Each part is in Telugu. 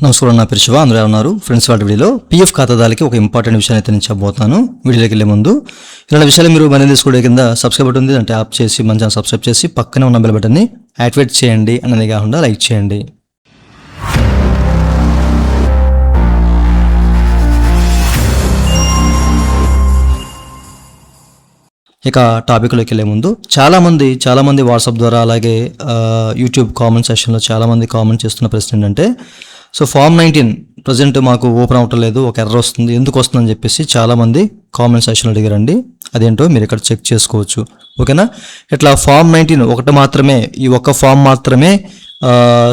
నమస్కారం, నా పేరు శివ. అందరూ ఉన్నారు ఫ్రెండ్స్. వాటి వీడియోలో పీఎఫ్ ఖాతాదారులకి ఒక ఇంపార్టెంట్ విషయాన్ని అయితే నేను చెప్పబోతున్నాను. వీడియోలోకి వెళ్ళే ముందు ఇలాంటి విషయాలు మీరు మనీ తీసుకోవడం కింద సబ్స్క్రైబ్ బటన్ ఉంది, అంటే ట్యాప్ చేసి మన ఛానల్ సబ్స్క్రైబ్ చేసి పక్కనే ఉన్న బెల్ బటన్ని యాక్టివేట్ చేయండి. అనేది కాకుండా లైక్ చేయండి. ఇక టాపిక్లోకి వెళ్ళే ముందు చాలామంది వాట్సాప్ ద్వారా అలాగే యూట్యూబ్ కామెంట్ సెక్షన్లో చాలామంది కామెంట్ చేస్తున్న ప్రశ్న ఏంటంటే, సో ఫామ్ 19 ప్రజెంట్ మాకు ఓపెన్ అవ్వటం లేదు, ఒక ఎర్రర్ వస్తుంది, ఎందుకు వస్తుందని చెప్పేసి చాలామంది కామెంట్ సెక్షన్లో అడిగారండి. అదేంటో మీరు ఇక్కడ చెక్ చేసుకోవచ్చు. ఓకేనా, ఇట్లా ఫామ్ 19 ఒకటి మాత్రమే, ఈ ఒక్క ఫామ్ మాత్రమే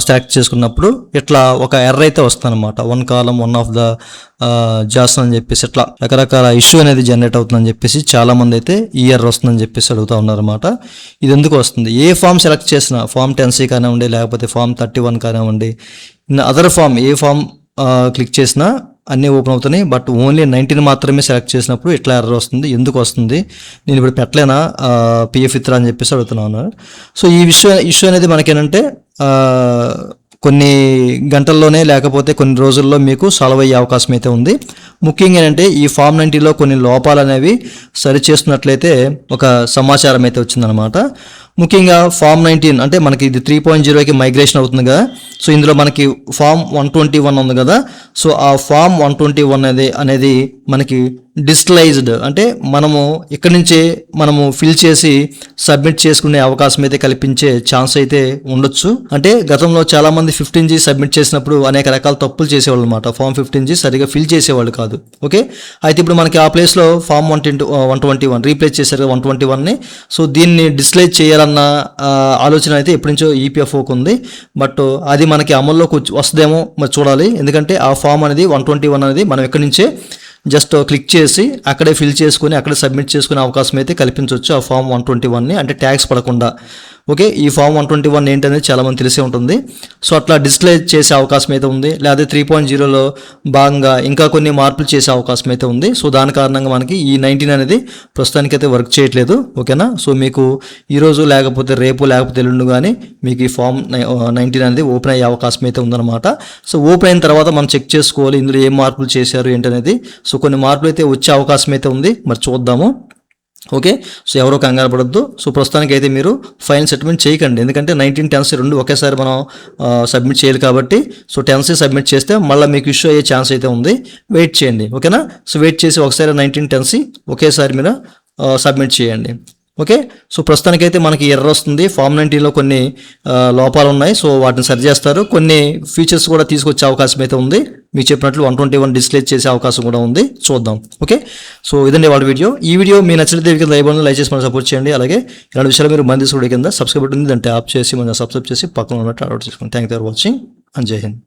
సెలెక్ట్ చేసుకున్నప్పుడు ఇట్లా ఒక ఎర్రర్ అయితే వస్తుందన్నమాట. వన్ కాలం వన్ ఆఫ్ ద జాస్ అని చెప్పేసి ఇట్లా రకరకాల ఇష్యూ అనేది జనరేట్ అవుతుందని చెప్పేసి చాలామంది అయితే ఈ ఎర్రర్ వస్తుందని చెప్పేసి అడుగుతూ ఉన్నారన్నమాట. ఇది ఎందుకు వస్తుంది? ఏ ఫామ్ సెలెక్ట్ చేసినా, ఫామ్ 10C కానివ్వండి, లేకపోతే ఫామ్ 31 కానివ్వండి, అదర్ ఫామ్ ఏ ఫామ్ క్లిక్ చేసినా అన్నీ ఓపెన్ అవుతున్నాయి. బట్ ఓన్లీ 19 మాత్రమే సెలెక్ట్ చేసినప్పుడు ఇట్లా ఎర్రర్ వస్తుంది. ఎందుకు వస్తుంది? నేను ఇప్పుడు పెట్టలేనా పిఎఫ్ ఇత్రా అని చెప్పేసి అడుగుతున్నాను. సో ఈ ఇష్యూ అనేది మనకేంటంటే కొన్ని గంటల్లోనే లేకపోతే కొన్ని రోజుల్లో మీకు సాల్వ్ అయ్యే అవకాశం అయితే ఉంది. ముఖ్యంగా ఏంటంటే ఈ ఫామ్ 90లో కొన్ని లోపాలు అనేవి సరిచేస్తున్నట్లయితే ఒక సమాచారం అయితే వచ్చిందనమాట. ముఖ్యంగా ఫామ్ 19 అంటే మనకి ఇది 3.0కి మైగ్రేషన్ అవుతుంది కదా. సో ఇందులో మనకి ఫామ్ 121 ఉంది కదా. సో ఆ ఫామ్ 121 అనేది మనకి డిజిటలైజ్డ్, అంటే మనము ఇక్కడి నుంచే మనము ఫిల్ చేసి సబ్మిట్ చేసుకునే అవకాశం అయితే కల్పించే ఛాన్స్ అయితే ఉండొచ్చు. అంటే గతంలో చాలామంది 15G సబ్మిట్ చేసినప్పుడు అనేక రకాల తప్పులు చేసేవాళ్ళు అనమాట. ఫామ్ 15G సరిగా ఫిల్ చేసేవాళ్ళు కాదు. ఓకే, అయితే ఇప్పుడు మనకి ఆ ప్లేస్లో ఫామ్ 121 రీప్లేస్ చేశారు 121ని. సో దీన్ని డిజిటలైజ్ చేయాలన్న ఆలోచన అయితే ఎప్పటి నుంచో ఈపీఎఫ్ఓకి ఉంది. బట్ అది మనకి అమల్లోకి వస్తుందేమో మరి చూడాలి. ఎందుకంటే ఆ ఫామ్ అనేది 121 అనేది మనం ఎక్కడి నుంచే జస్ట్ క్లిక్ చేసి అక్కడే ఫిల్ చేసుకుని అక్కడే సబ్మిట్ చేసుకునే అవకాశం అయితే కల్పించవచ్చు ఆ ఫామ్ 121ని, అంటే ట్యాక్స్ పడకుండా. ఓకే, ఈ ఫామ్ 121 ఏంటనేది చాలామంది తెలిసే ఉంటుంది. సో అట్లా డిస్ప్లే చేసే అవకాశం అయితే ఉంది. లేదా 3.0లో భాగంగా ఇంకా కొన్ని మార్పులు చేసే అవకాశం అయితే ఉంది. సో దాని కారణంగా మనకి ఈ 19 అనేది ప్రస్తుతానికైతే వర్క్ చేయట్లేదు. ఓకేనా, సో మీకు ఈరోజు లేకపోతే రేపు లేకపోతే ఎల్లుండి కానీ మీకు ఈ ఫామ్ 19 అనేది ఓపెన్ అయ్యే అవకాశం అయితే ఉందన్నమాట. సో ఓపెన్ అయిన తర్వాత మనం చెక్ చేసుకోవాలి ఇందులో ఏం మార్పులు చేశారు ఏంటనేది. సో కొన్ని మార్పులు అయితే వచ్చే అవకాశం అయితే ఉంది, మరి చూద్దాము. ఓకే, సో ఎవరో కంగారు పడద్దు. సో ప్రస్తుతానికి అయితే మీరు ఫైనల్ సెటిల్మెంట్ చేయకండి, ఎందుకంటే 19 10C రెండు ఒకేసారి మనం సబ్మిట్ చేయాలి కాబట్టి. సో 10C సబ్మిట్ చేస్తే మళ్ళీ మీకు ఇష్యూ అయ్యే ఛాన్స్ అయితే ఉంది. వెయిట్ చేయండి. ఓకేనా, సో వెయిట్ చేసి ఒకసారి 19 10C ఒకేసారి మీరు సబ్మిట్ చేయండి. ఓకే, సో ప్రస్తుతానికైతే మనకి ఎర్రర్ వస్తుంది. ఫామ్ 19లో కొన్ని లోపాలు ఉన్నాయి. సో వాటిని సరి చేస్తారు. కొన్ని ఫీచర్స్ కూడా తీసుకొచ్చే అవకాశం అయితే ఉంది. మీకు చెప్పినట్లు 121 డిస్ప్లే చేసే అవకాశం కూడా ఉంది. చూద్దాం. ఓకే, సో ఇదండి వాళ్ళ వీడియో. ఈ వీడియో మీ నచ్చినట్లయితే కింద లైక్ చేసి మనం సపోర్ట్ చేయండి. అలాగే ఇలాంటి విషయాలు మీరు మంది తీసుకోవడం కింద సబ్స్క్రైబ్ ఉంటుంది, దాన్ని ట్యాప్ చేసి మనం సబ్స్క్రైబ్ చేసి పక్కన ఉన్నట్టు అలవాటు చేసుకోండి. Thank you for watching and జై హింద్.